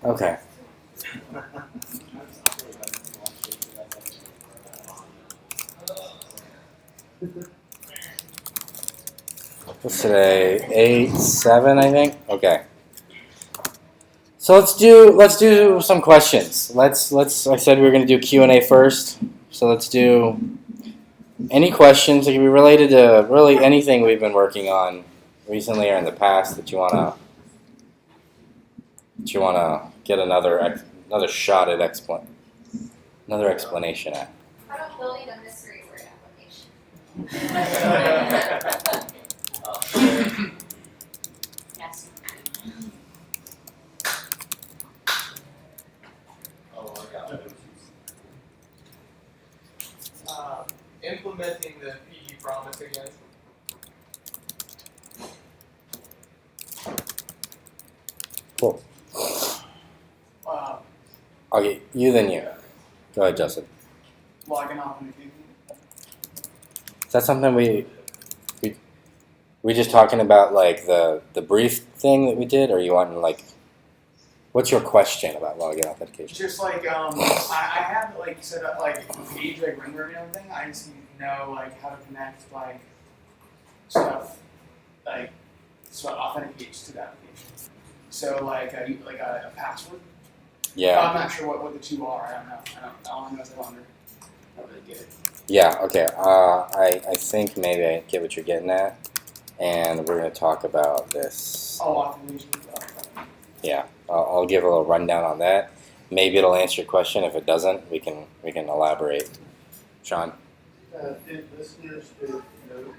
Okay. What's today? 8/7, I think. Okay. So let's do some questions. Let's. I said we were going to do Q&A first. So let's do any questions. It can be related to really anything we've been working on recently or in the past that you wanna get another shot at another explanation at. How about building a mystery word application? Yes. Implementing the PGP Promise again. Cool. Okay, you then you. Go ahead, Justin. Logging off in the queue. Is that something we just talking about, like the brief thing that we did, or you want like, what's your question about login authentication? Just like I have like set up like page like render and everything. I just need to know like how to connect like stuff like so it authenticates to the application. So like a password. Yeah. I'm not sure what the two are. I don't know. All I know is I don't really get it. Yeah. Okay. I think maybe I get what you're getting at, and we're going to talk about this. Oh, authentication. Yeah. I'll give a little rundown on that. Maybe it'll answer your question. If it doesn't, we can elaborate. Sean. If listeners could note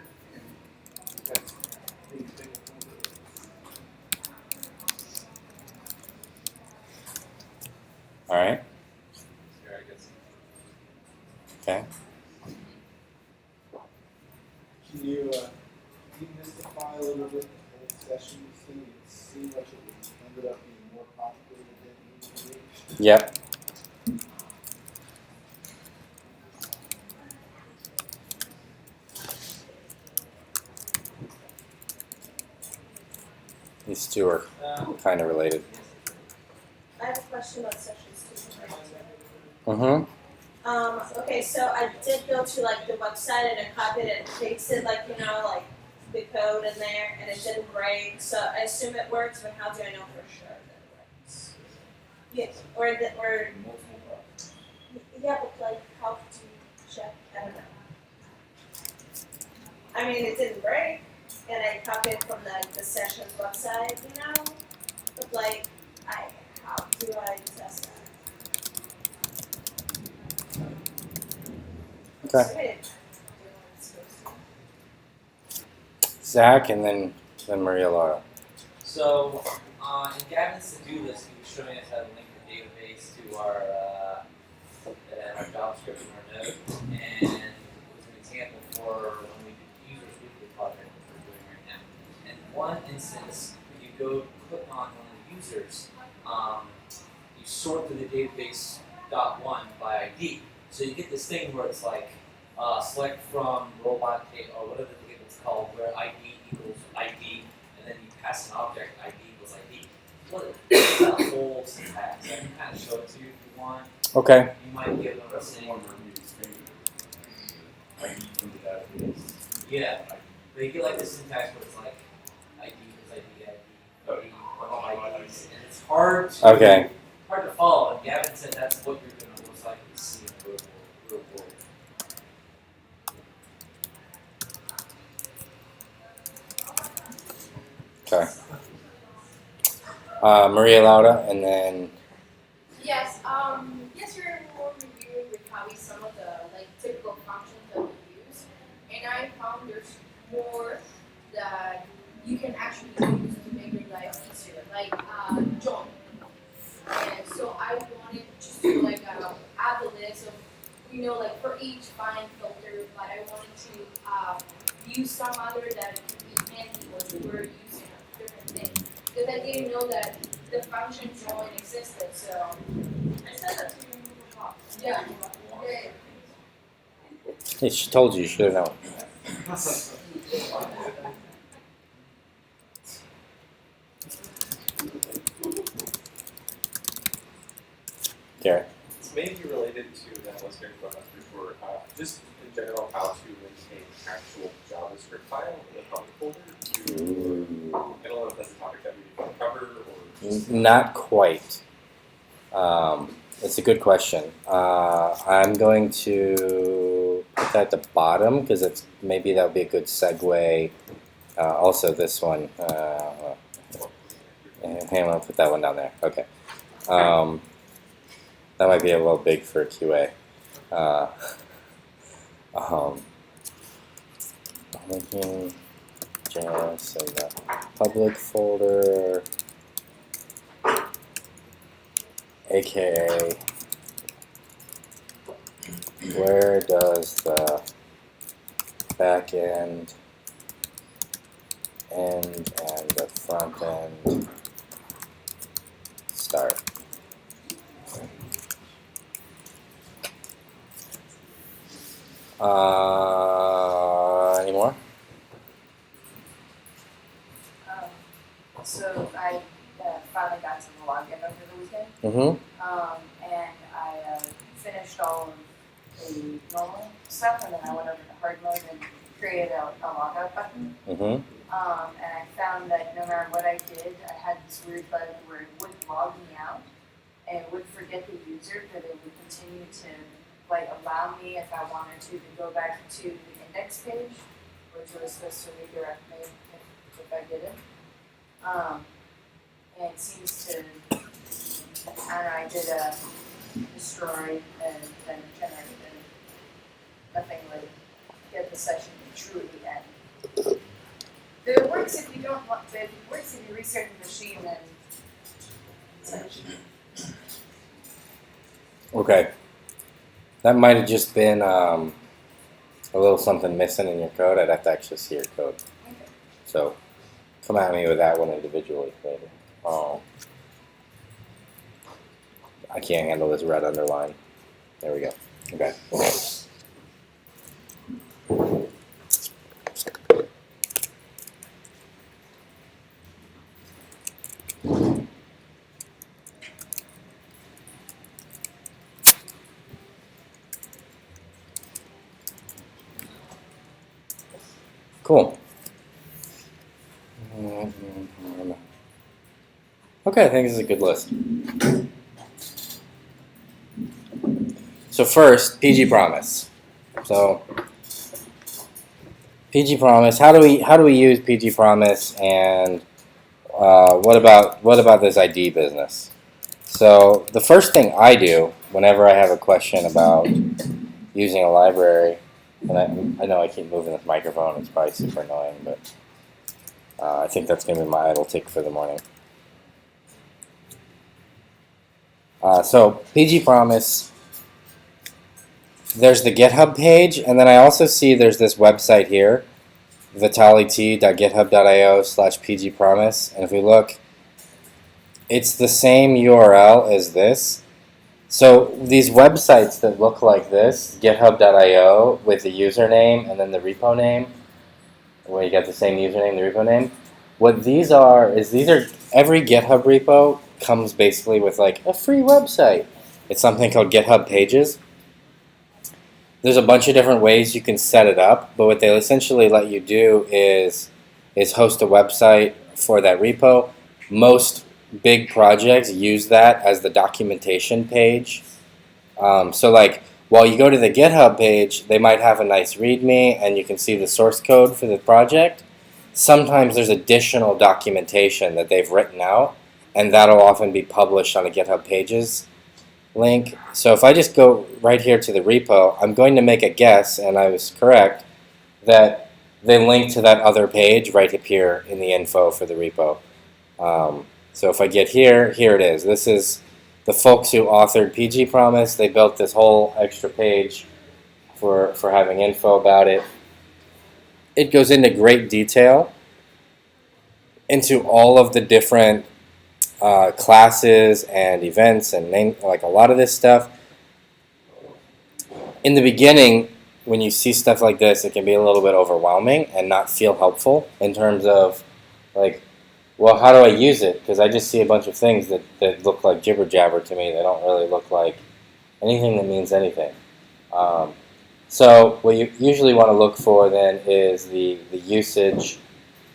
that's being taken All right. Okay. Can you demystify a little bit the whole sessions thing? It seemed like it ended up being more complicated than it needed to be. Yep. These two are kind of related. I have a question about sessions too. Mm-hmm. Okay, so I did go to like the website and I copied and pasted like like the code in there and it didn't break. So I assume it works, but how do I know for sure that it works? Yes, or yeah, but like how to check? I don't know. I mean, it didn't break, and I copied it from the sessions website, But like, how do I test that? Okay. Zach and then Maria Laura. So in Gavin's to-do list, he was showing us how to link the database to our job description or node, and it was an example for when we did users weekly project that we're doing right now. In one instance, when you go click on one of the users, you sort through the database .1 by ID. So you get this thing where it's like select from robot or whatever the label's called, where ID equals ID, and then you pass an object ID equals ID. Well, it's that whole syntax. I can kind of show it to you if you want. Okay. You might get what I'm saying. Yeah. But you get like this syntax where it's like ID equals ID, IDs, and it's hard to follow. And Gavin said that's what you're going to most likely see in the real world. Okay. Maria Laura and then. Yes. Yesterday we were reviewing with Javi some of the typical functions that we use, and I found there's more that you can actually use to make your life easier, like join. And so I wanted just to add the list of for each find filter, but I wanted to use some other that could be handy when we were using a different thing. Because I didn't know that the function join existed, so I said that to you in Google Docs. Yeah. Hey, she told you should have known. Garrett. It's maybe related to that I was hearing about before, just in general how to maintain actual JavaScript file in a public folder. I don't know if that's a topic that we can cover or just Not quite. It's a good question. I'm going to put that at the bottom because it's maybe that would be a good segue. Also, this one. Hey, I'm gonna put that one down there. Okay. That might be a little big for a QA. Linking JS in the public folder, aka where does the back end end and the front end start? Any more? So I finally got to the login over the weekend, and I finished all of the normal stuff, and then I went over to hard mode and created a logout button. And I found that no matter what I did, I had this weird button where it would log me out, and it would forget the user, but it would continue to allow me, if I wanted to go back to the index page, which was supposed to redirect me if I did it. And it seems to, I did a destroy and then generate, and nothing would get the session to truly end. It works if you don't want to, it works if you restart the machine and Okay. That might have just been a little something missing in your code. I'd have to actually see your code. So come at me with that one individually later. I can't handle this red underline. There we go. Okay. Cool. Okay, I think this is a good list. So first, PG Promise. So PG Promise. How do we use PG Promise, and what about this ID business? So the first thing I do whenever I have a question about using a library, and I know I keep moving this microphone, it's probably super annoying, but I think that's going to be my idle tick for the morning. So PG Promise, there's the GitHub page, and then I also see there's this website here, vitaliT.github.io/pgpromise, and if we look, it's the same URL as this. So these websites that look like this, github.io with the username and then the repo name, where you get the same username, the repo name, what these are is every GitHub repo comes basically with like a free website. It's something called GitHub Pages. There's a bunch of different ways you can set it up, but what they essentially let you do is host a website for that repo. Most big projects use that as the documentation page. So like while you go to the GitHub page, they might have a nice README and you can see the source code for the project. Sometimes there's additional documentation that they've written out, and that'll often be published on a GitHub Pages link. So if I just go right here to the repo, I'm going to make a guess, and I was correct, that they link to that other page right up here in the info for the repo. So if I get here, here it is. This is the folks who authored PG Promise. They built this whole extra page for having info about it. It goes into great detail into all of the different classes and events and like a lot of this stuff. In the beginning, when you see stuff like this, it can be a little bit overwhelming and not feel helpful in terms of like well, how do I use it? Because I just see a bunch of things that look like jibber jabber to me. They don't really look like anything that means anything. So what you usually want to look for then is the usage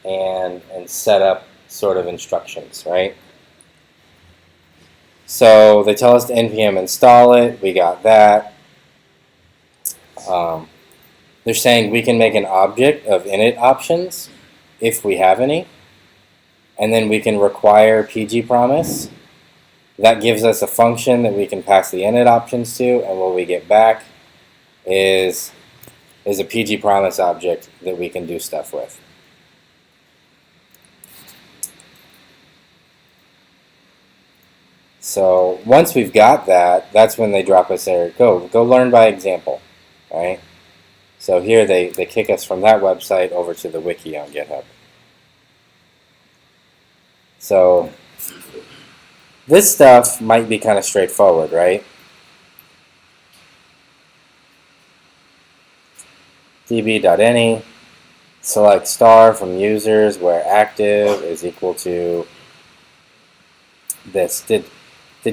and setup sort of instructions, right? So they tell us to npm install it. We got that. They're saying we can make an object of init options if we have any. And then we can require PG Promise. That gives us a function that we can pass the init options to, and what we get back is a PG Promise object that we can do stuff with. So once we've got that, that's when they drop us there. Go learn by example, right? So here they kick us from that website over to the wiki on GitHub. So this stuff might be kind of straightforward, right? db.any, select star from users where active is equal to this. Did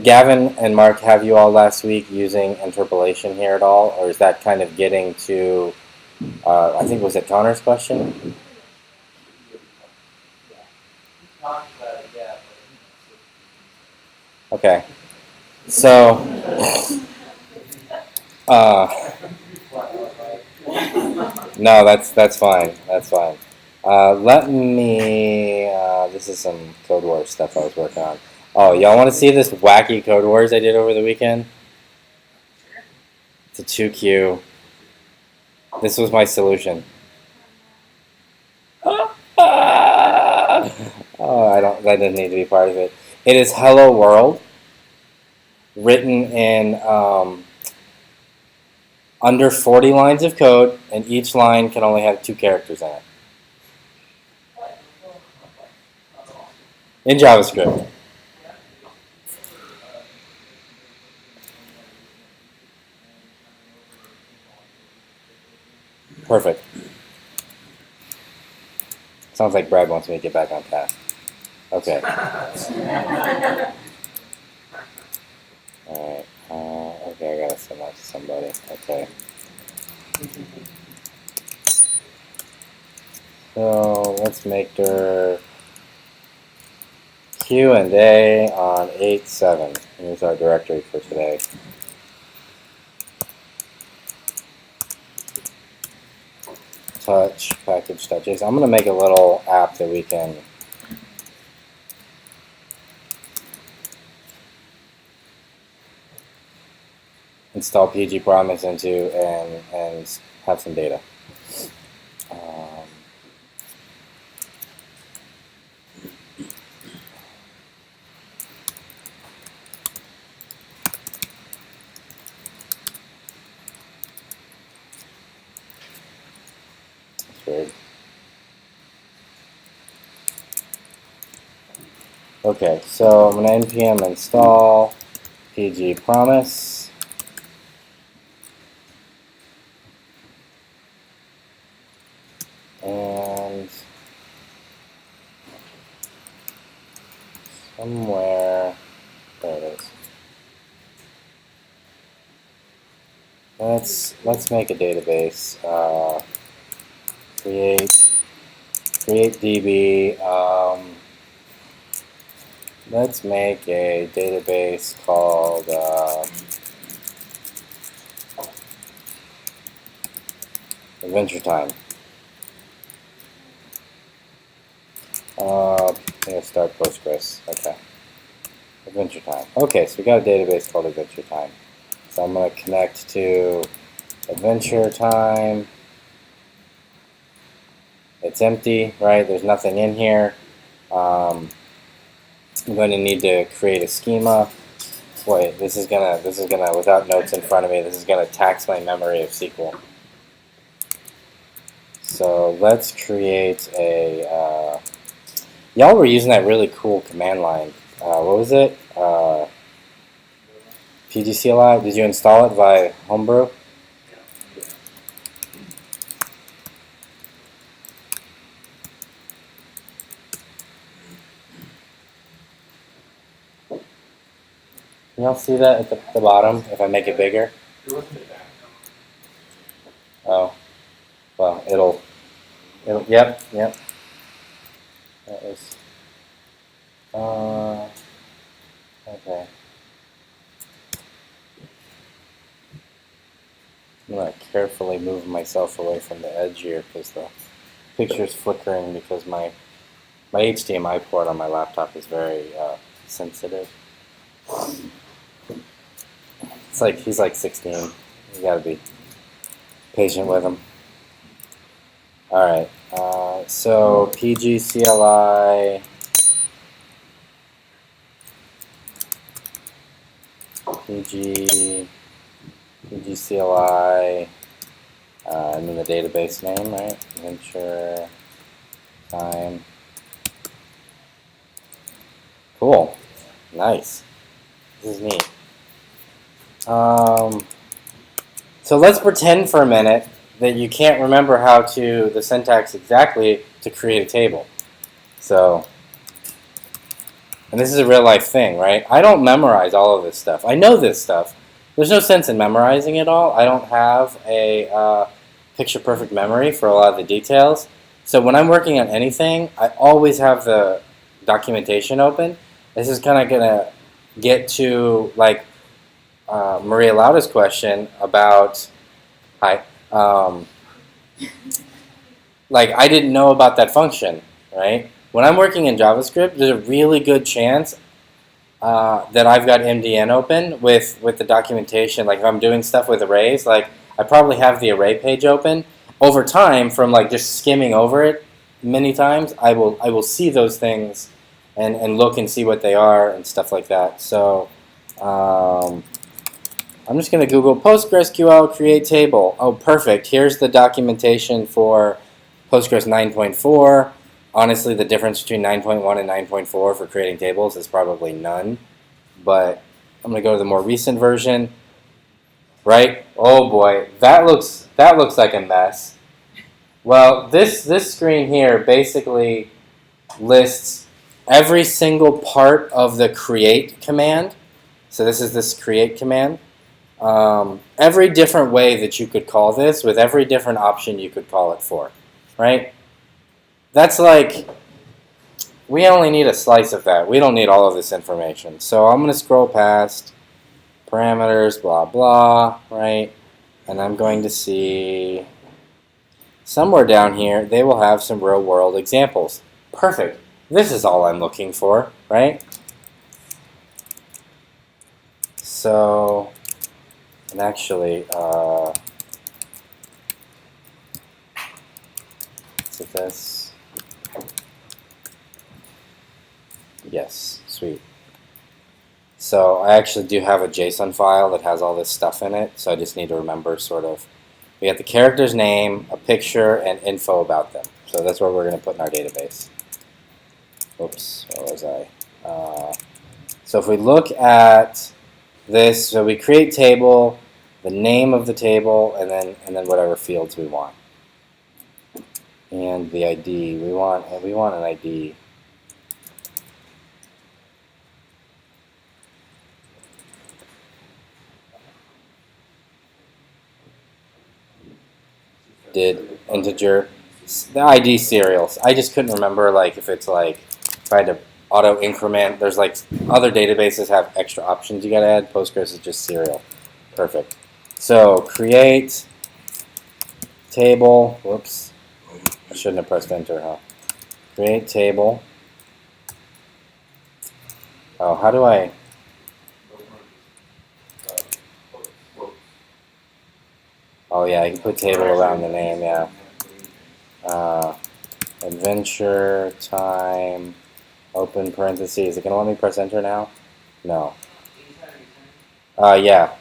Gavin and Mark have you all last week using interpolation here at all, or is that kind of getting to, I think was it Connor's question? Okay, so no, that's fine. That's fine. Let me. This is some Code Wars stuff I was working on. Oh, y'all want to see this wacky Code Wars I did over the weekend? It's a 2Q. This was my solution. Oh, I don't. That doesn't need to be part of it. It is Hello World, written in under 40 lines of code, and each line can only have 2 characters in it. In JavaScript. Perfect. Sounds like Brad wants me to get back on task. Okay. Alright. Okay, I gotta send that to somebody. Okay. So let's make their Q&A on 8.7. Here's our directory for today. Touch package.json. I'm going to make a little app that we can install PG Promise into and have some data. That's weird. Okay, so I'm going to npm install PG Promise. And somewhere, there it is. Let's make a database. Create DB. Let's make a database called Adventure Time. I'm gonna start Postgres. Okay. Adventure Time. Okay, so we got a database called Adventure Time. So I'm going to connect to Adventure Time. It's empty, right? There's nothing in here. I'm going to need to create a schema. Wait, this is gonna without notes in front of me, this is gonna tax my memory of SQL. So let's create a. Y'all were using that really cool command line. What was it? PGCLI. Did you install it via Homebrew? Can y'all see that at the bottom if I make it bigger? It wasn't that. Oh, well, it'll, yep. That was, okay. I'm gonna carefully move myself away from the edge here because the picture's flickering because my HDMI port on my laptop is very sensitive. It's like he's like 16. You gotta be patient with him. All right. So PGCLI. PGCLI. And then the database name, right? Venture time. Cool. Nice. This is neat. So let's pretend for a minute that you can't remember how to, the syntax exactly to create a table. So, and this is a real life thing, right? I don't memorize all of this stuff. I know this stuff. There's no sense in memorizing it all. I don't have a picture perfect memory for a lot of the details. So when I'm working on anything, I always have the documentation open. This is kind of going to get to like Maria Lauda's question about, hi, like I didn't know about that function, right? When I'm working in JavaScript, there's a really good chance that I've got MDN open with the documentation. Like if I'm doing stuff with arrays, like I probably have the array page open. Over time, from like just skimming over it many times, I will see those things and look and see what they are and stuff like that. So I'm just going to Google PostgreSQL create table. Oh, perfect. Here's the documentation for Postgres 9.4. Honestly, the difference between 9.1 and 9.4 for creating tables is probably none. But I'm going to go to the more recent version. Right? Oh boy, that looks like a mess. Well, this screen here basically lists every single part of the create command. So this is this create command. Every different way that you could call this with every different option you could call it for, right? That's like, we only need a slice of that. We don't need all of this information. So I'm going to scroll past parameters, blah, blah, right? And I'm going to see somewhere down here, they will have some real world examples. Perfect. This is all I'm looking for, right? So, and actually, is it this? Yes, sweet. So I actually do have a JSON file that has all this stuff in it, so I just need to remember sort of, we got the character's name, a picture, and info about them. So that's what we're going to put in our database. Oops, where was I? So if we look at this, so we create table, the name of the table, and then whatever fields we want. And the ID, we want an ID. Did integer, the ID serials. I just couldn't remember like if it's like if I had to auto increment. There's like other databases have extra options you gotta add. Postgres is just serial. Perfect. So create table. Whoops, I shouldn't have pressed enter, huh? Create table. Oh, how do I? Oh yeah, you can put table around the name, yeah. Adventure, time, open parentheses. Is it going to let me press enter now? No. Yeah.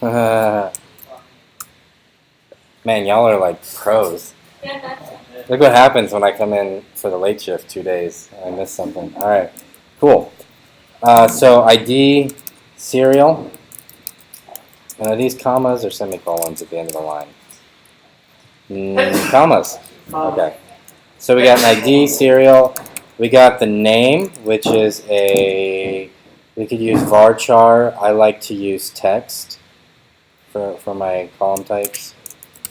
Man, y'all are like pros. Look what happens when I come in for the late shift 2 days. I missed something. All right, cool. So ID, serial. And are these commas or semicolons at the end of the line? Commas. Okay. So we got an ID serial. We got the name, which is a We could use varchar. I like to use text for my column types.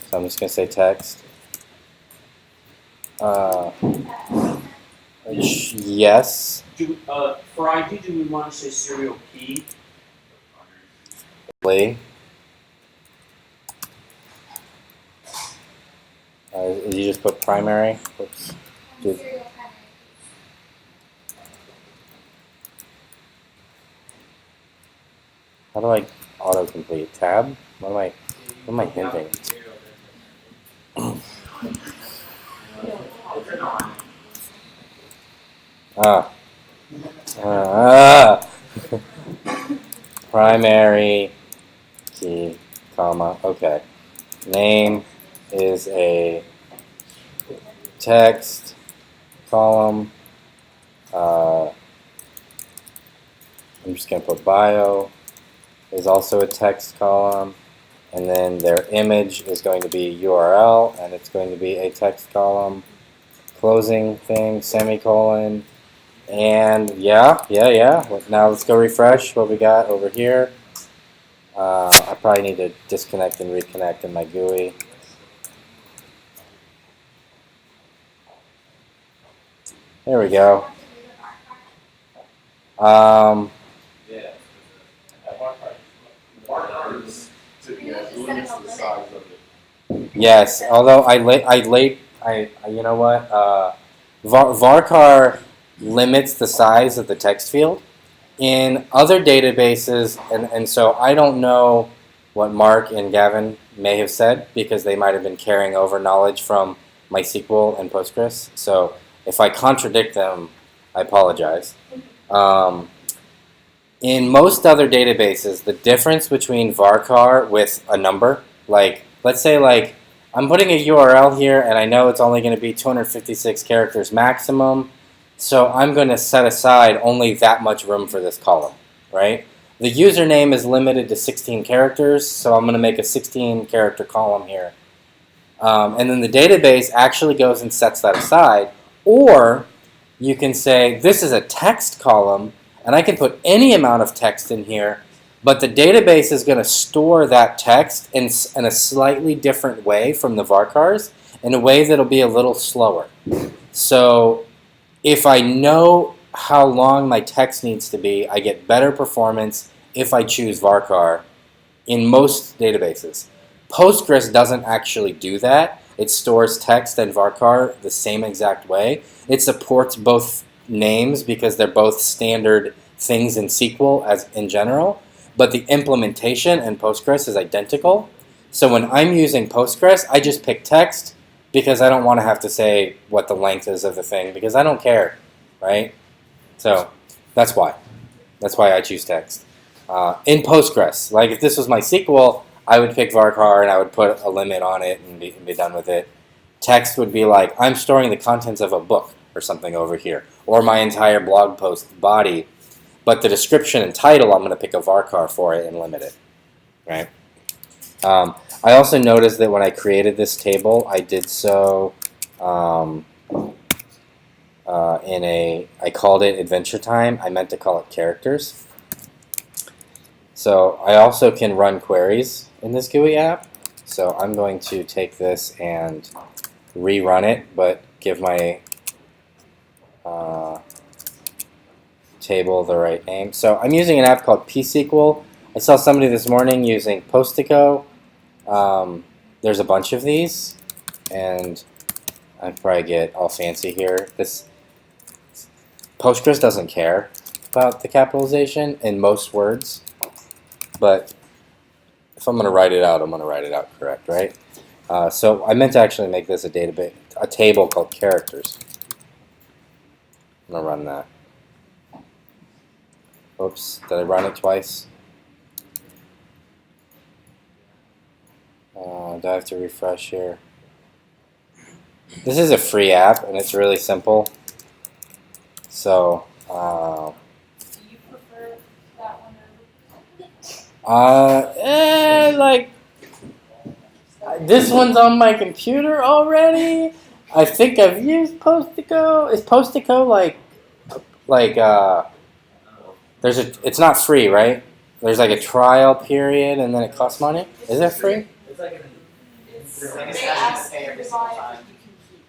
So I'm just going to say text. Yes. For ID, do we want to say serial key? You just put primary. Oops. Dude. Serial primary. How do I autocomplete? Tab? What am I hinting? Primary key, comma, okay. Name is a text column. I'm just going to put bio is also a text column. And then their image is going to be URL, and it's going to be a text column. Closing thing, semicolon. And yeah. Now let's go refresh what we got over here. I probably need to disconnect and reconnect in my GUI. There we go. Yeah. Limits the size of it. Yes, although you know what? Varchar limits the size of the text field. In other databases, and so I don't know what Mark and Gavin may have said because they might have been carrying over knowledge from MySQL and Postgres. So if I contradict them, I apologize. In most other databases, the difference between varchar with a number, like let's say like I'm putting a URL here and I know it's only going to be 256 characters maximum. So I'm going to set aside only that much room for this column, right? The username is limited to 16 characters, so I'm going to make a 16-character column here. And then the database actually goes and sets that aside. Or you can say, this is a text column, and I can put any amount of text in here, but the database is going to store that text in a slightly different way from the varchars, in a way that'll be a little slower. So if I know how long my text needs to be, I get better performance if I choose varchar in most databases. Postgres doesn't actually do that. It stores text and varchar the same exact way. It supports both names because they're both standard things in SQL as in general, but the implementation in Postgres is identical. So when I'm using Postgres, I just pick text, because I don't want to have to say what the length is of the thing, because I don't care, right? So that's why. That's why I choose text. In Postgres, like if this was MySQL, I would pick varchar and I would put a limit on it and be done with it. Text would be like, I'm storing the contents of a book or something over here, or my entire blog post body, but the description and title, I'm going to pick a varchar for it and limit it, right? I also noticed that when I created this table, I did so I called it Adventure Time. I meant to call it Characters. So I also can run queries in this GUI app. So I'm going to take this and rerun it, but give my table the right name. So I'm using an app called pSQL. I saw somebody this morning using Postico. There's a bunch of these, and I'd probably get all fancy here. This Postgres doesn't care about the capitalization in most words, but if I'm going to write it out, I'm going to write it out correct, right? So I meant to actually make this a table called characters. I'm going to run that. Oops, did I run it twice? Do I have to refresh here? This is a free app, and it's really simple. So, Do you prefer that one like, this one's on my computer already. I think I've used Postico. Is Postico like It's not free, right? There's like a trial period and then it costs money. Is it free? It's like an They ask you to buy it, but you can keep.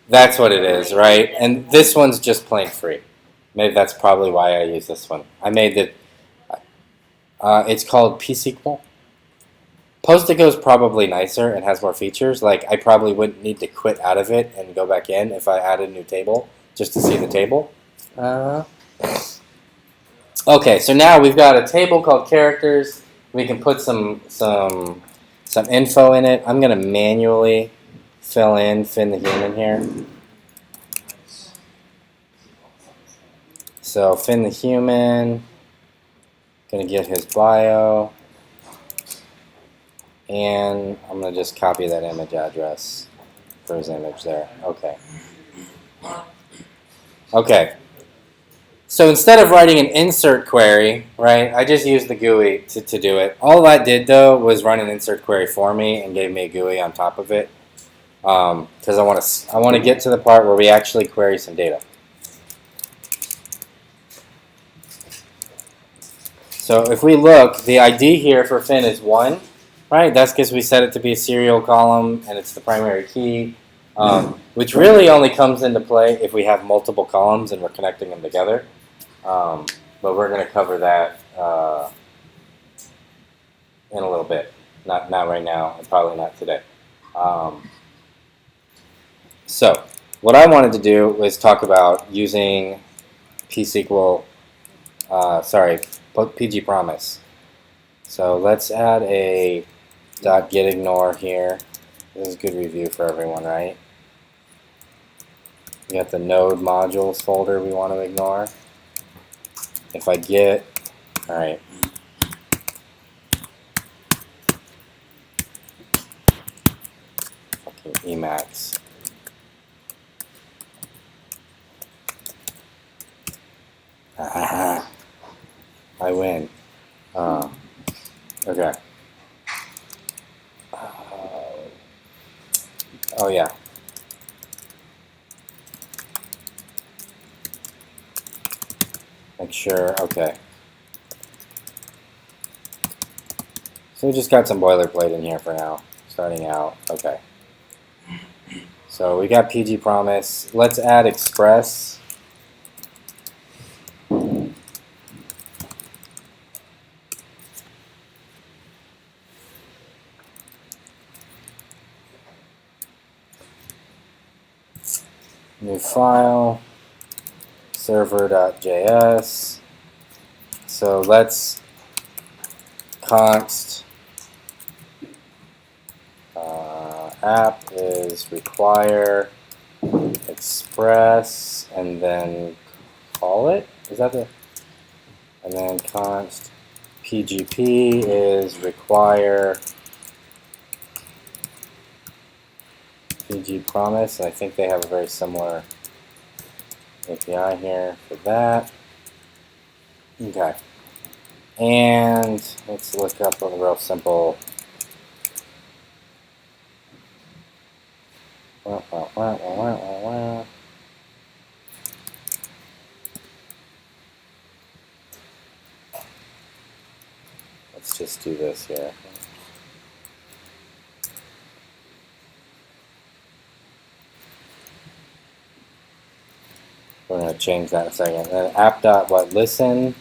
That's what it is, right? And this one's just plain free. Maybe that's probably why I use this one. I made it. It's called PSQL. PostgreSQL is probably nicer and has more features. Like I probably wouldn't need to quit out of it and go back in if I added a new table just to see the table. Okay, so now we've got a table called characters. We can put some info in it. I'm gonna manually fill in Finn the human here. So Finn the human, gonna get his bio, and I'm gonna just copy that image address for his image there. Okay. Okay. So instead of writing an insert query, right, I just used the GUI to do it. All that did, though, was run an insert query for me and gave me a GUI on top of it. Because I want to get to the part where we actually query some data. So if we look, the ID here for Finn is 1, right? That's because we set it to be a serial column and it's the primary key, which really only comes into play if we have multiple columns and we're connecting them together. But we're going to cover that in a little bit. Not right now, and probably not today. So what I wanted to do was talk about using PGP Promise. So let's add a .getignore here. This is a good review for everyone, right? We got the node modules folder we want to ignore. If I get, all right. Fucking Emacs. I win. Okay. Oh yeah. Make sure, okay. So we just got some boilerplate in here for now, starting out, okay. So we got PG Promise. Let's add Express. New file, server.js. So let's const app is require express and then call it. Is that the? And then const PGP is require PG Promise. I think they have a very similar API here for that. Okay. And let's look up a real simple. Let's just do this here. We're going to change that in a second. Then app.listen.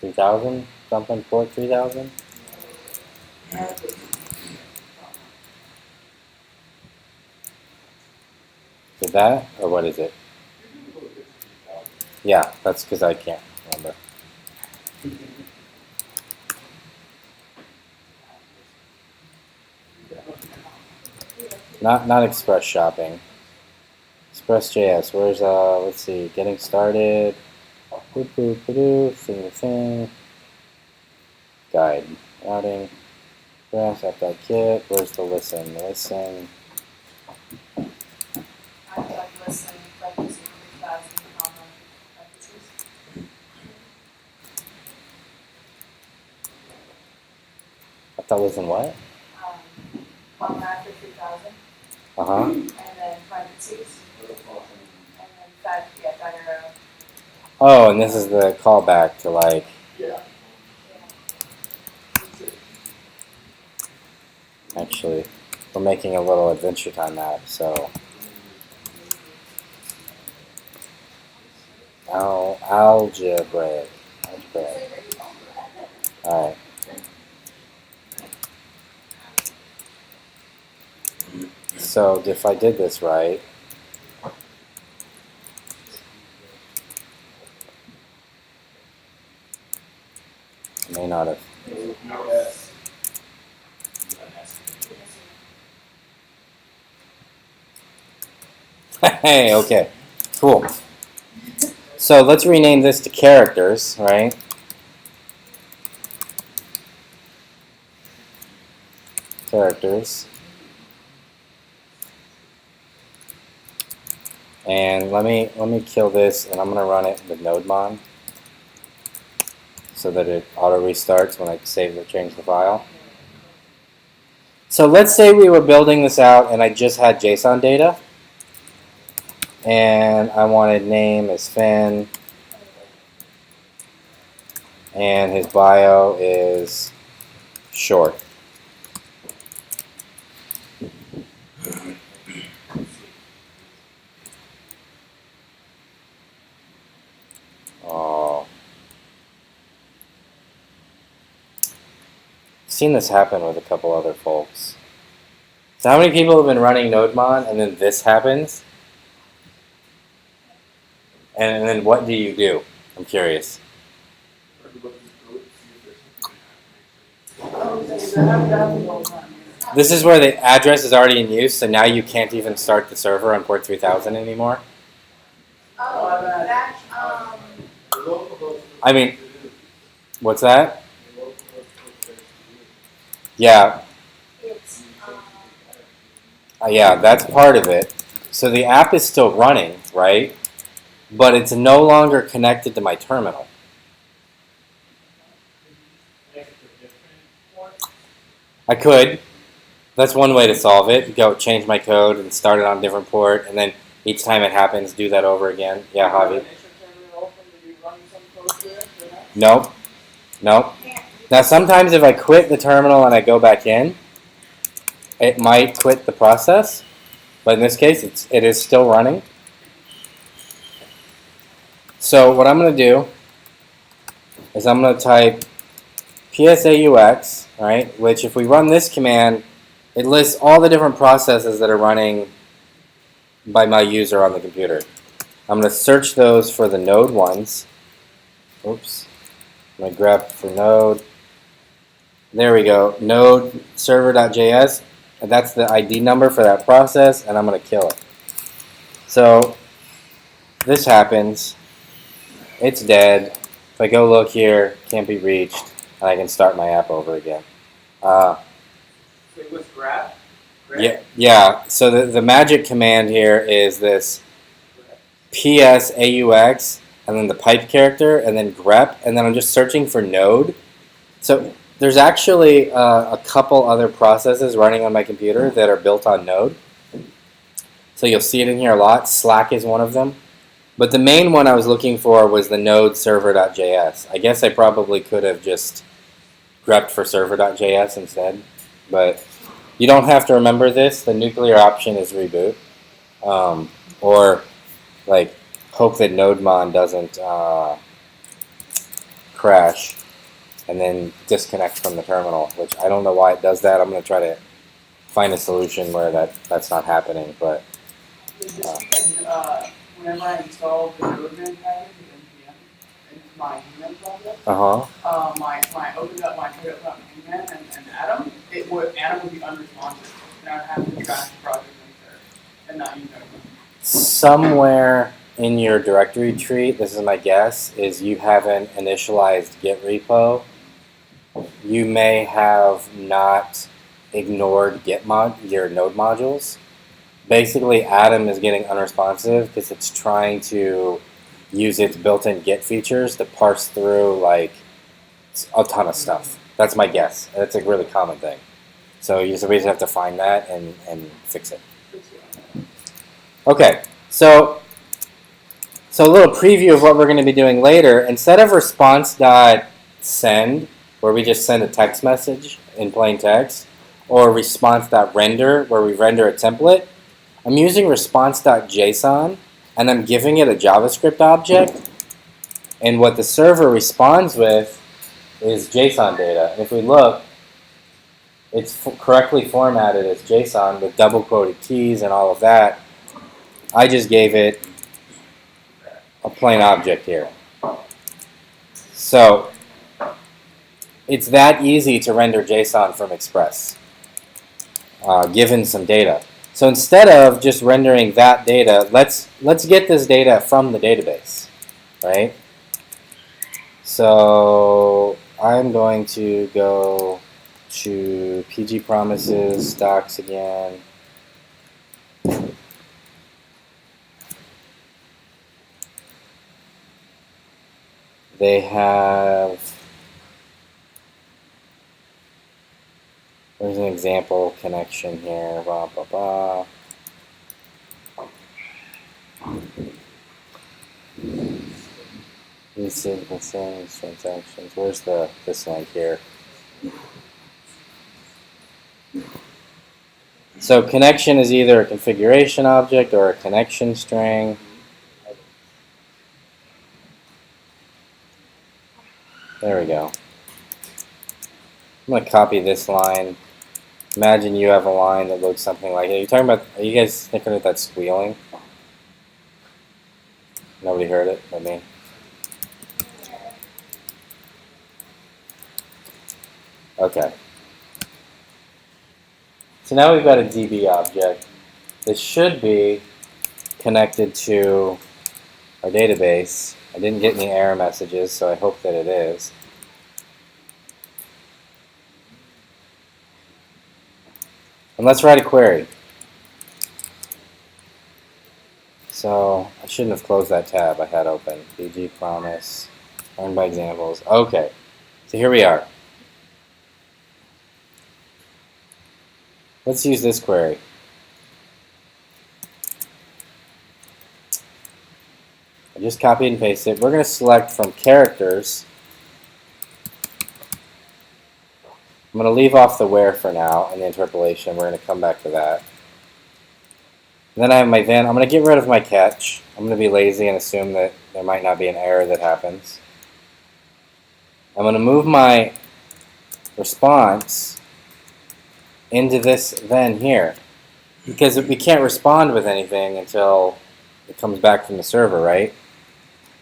$3,000 something for $3,000. Is that or what is it? Yeah, that's because I can't remember. Not Express shopping. Express.js. Where's let's see, getting started. Thing. Guide. Routing. Branch app.kit. Where's the listen? Listen. I'd like listen like using 3,000 common packages. Listen what? Common after 3,000. Uh-huh. And then parentheses. Oh, and this is the callback to like. Yeah. Actually, we're making a little Adventure Time app, so. Algebraic. Alright. So if I did this right, I may not have. Yes. Hey, okay, cool. So let's rename this to characters, right? Characters. And let me kill this, and I'm gonna run it with NodeMon so that it auto restarts when I save or change the file. So let's say we were building this out, and I just had JSON data, and I wanted name as Finn, and his bio is short. Oh. I've seen this happen with a couple other folks. So how many people have been running NodeMon and then this happens? And then what do you do? I'm curious. This is where the address is already in use, so now you can't even start the server on port 3000 anymore. Oh, that, I mean, what's that? Yeah, it's, yeah, that's part of it. So the app is still running, right? But it's no longer connected to my terminal. I could. That's one way to solve it. Go change my code and start it on a different port, and then each time it happens, do that over again. Yeah, Javi. Nope. Nope. Now sometimes if I quit the terminal and I go back in, it might quit the process. But in this case, it is still running. So what I'm going to do is I'm going to type PSAUX, right? Which if we run this command, it lists all the different processes that are running by my user on the computer. I'm going to search those for the node ones. Oops. I'm going to grab for node. There we go. Node server.js. And that's the ID number for that process, and I'm going to kill it. So this happens. It's dead. If I go look here, can't be reached, and I can start my app over again. It was grab? Yeah. So the magic command here is this PSAUX, and then the pipe character, and then grep, and then I'm just searching for node. So there's actually a couple other processes running on my computer that are built on Node. So you'll see it in here a lot. Slack is one of them. But the main one I was looking for was the node server.js. I guess I probably could have just grepped for server.js instead. But you don't have to remember this. The nuclear option is reboot. Or like hope that NodeMon doesn't crash and then disconnect from the terminal, which I don't know why it does that. I'm going to try to find a solution where that's not happening. But Whenever I install the NodeMan package with NPM into my human project, my opened up my code.human and Atom, Atom would be unresponsive, and I would have to trash the project and not use NodeMan. Somewhere in your directory tree, this is my guess, is you haven't initialized Git repo. You may have not ignored your node modules. Basically, Atom is getting unresponsive because it's trying to use its built-in Git features to parse through like a ton of stuff. That's my guess. That's a really common thing. So you just have to find that and fix it. Okay, so So a little preview of what we're going to be doing later. Instead of response.send, where we just send a text message in plain text, or response.render, where we render a template, I'm using response.json, and I'm giving it a JavaScript object. And what the server responds with is JSON data. And if we look, it's correctly formatted as JSON with double quoted keys and all of that. I just gave it a plain object here. So it's that easy to render JSON from Express, given some data. So instead of just rendering that data, let's get this data from the database, right? So I'm going to go to PG Promises, docs again. They have, there's an example connection here, blah, blah, blah. These sequences, transactions, where's this link here? So connection is either a configuration object or a connection string. There we go. I'm going to copy this line. Imagine you have a line that looks something like it. Are you guys thinking of that squealing? Nobody heard it but me. Okay. So now we've got a DB object. This should be connected to our database. I didn't get any error messages, so I hope that it is. And let's write a query. So I shouldn't have closed that tab I had open. PG Promise, learn by examples. Okay, so here we are. Let's use this query. I just copied and pasted it. We're going to select from characters. I'm going to leave off the where for now and the interpolation. We're going to come back to that. And then I have my then. I'm going to get rid of my catch. I'm going to be lazy and assume that there might not be an error that happens. I'm going to move my response into this then here, because we can't respond with anything until it comes back from the server, right?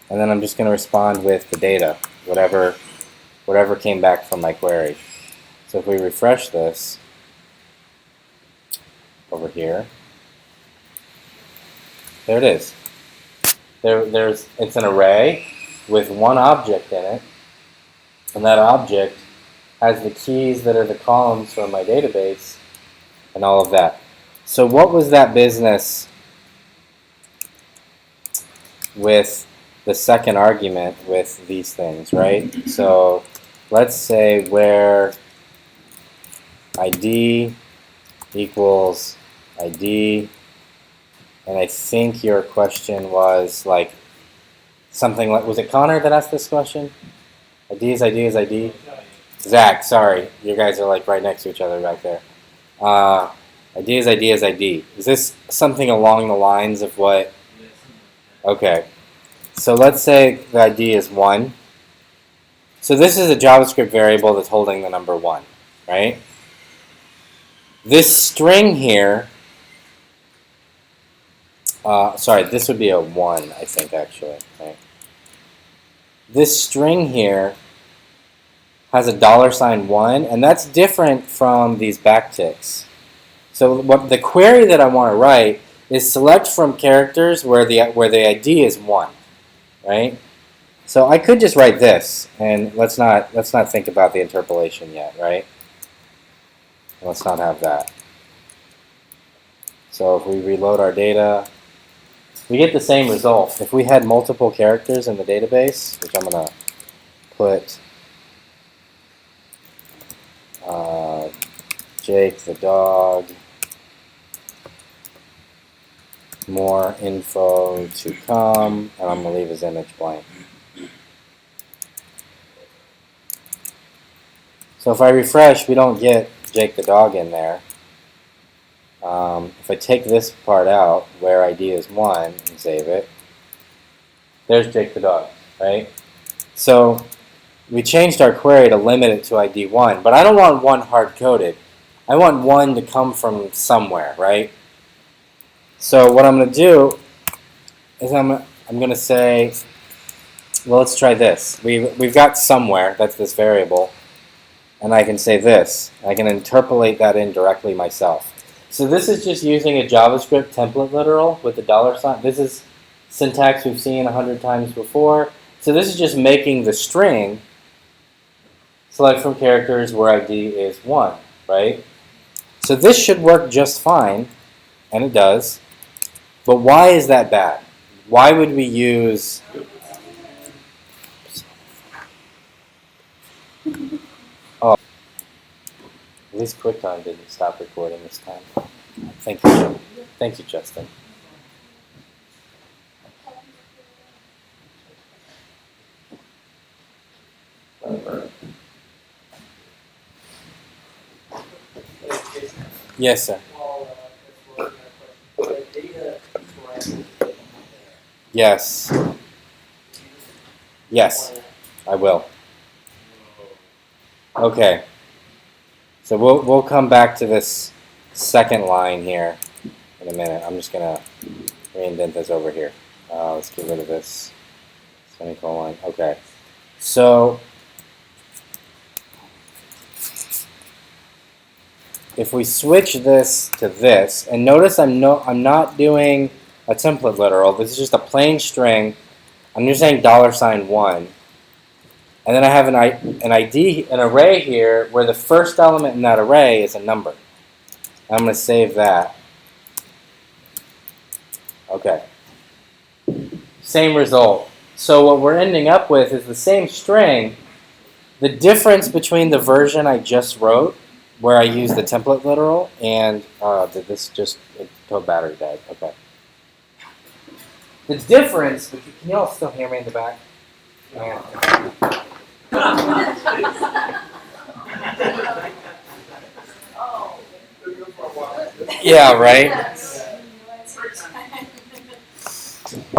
And then I'm just going to respond with the data, whatever came back from my query. So if we refresh this over here, there it is. It's an array with one object in it, and that object has the keys that are the columns from my database and all of that. So what was that business with the second argument with these things, right? So let's say where ID equals ID, and I think your question was like something like, was it Connor that asked this question? ID is ID is ID? Zach, sorry, you guys are like right next to each other back there. ID is ID is ID. Is this something along the lines of what? Okay. So let's say the ID is 1. So this is a JavaScript variable that's holding the number 1, right? This string here, sorry, this would be a 1, I think, actually. Right? This string here has a $1, and that's different from these backticks. So what the query that I want to write is select from characters where the ID is 1, right? So I could just write this, and let's not think about the interpolation yet, right? Let's not have that. So if we reload our data, we get the same result. If we had multiple characters in the database, which I'm going to put Jake the dog, More info to come, and I'm going to leave his image blank. So if I refresh, we don't get Jake the dog in there. If I take this part out, where ID is 1, and save it, there's Jake the dog, right? So we changed our query to limit it to ID 1, but I don't want 1 hard-coded. I want 1 to come from somewhere, right? So what I'm going to do is I'm going to say, well, let's try this. We've got somewhere, that's this variable, and I can say this. I can interpolate that in directly myself. So this is just using a JavaScript template literal with the $sign. This is syntax we've seen 100 times before. So this is just making the string select from characters where ID is 1, right? So this should work just fine, and it does. But why is that bad? Why would we use... Oh, at least QuickTime didn't stop recording this time. Thank you, thank you, Justin. Yes, sir. Yes. Yes, I will. Okay. So we'll come back to this second line here in a minute. I'm just gonna reindent this over here. Let's get rid of this semicolon. Okay. So if we switch this to this, and notice I'm not doing a template literal. This is just a plain string. I'm just saying $1, and then I have an array here where the first element in that array is a number. I'm going to save that. Okay. Same result. So what we're ending up with is the same string. The difference between the version I just wrote, where I used the template literal, and did this just code battery died? Okay. The difference, but can you all still hear me in the back? Yeah, right?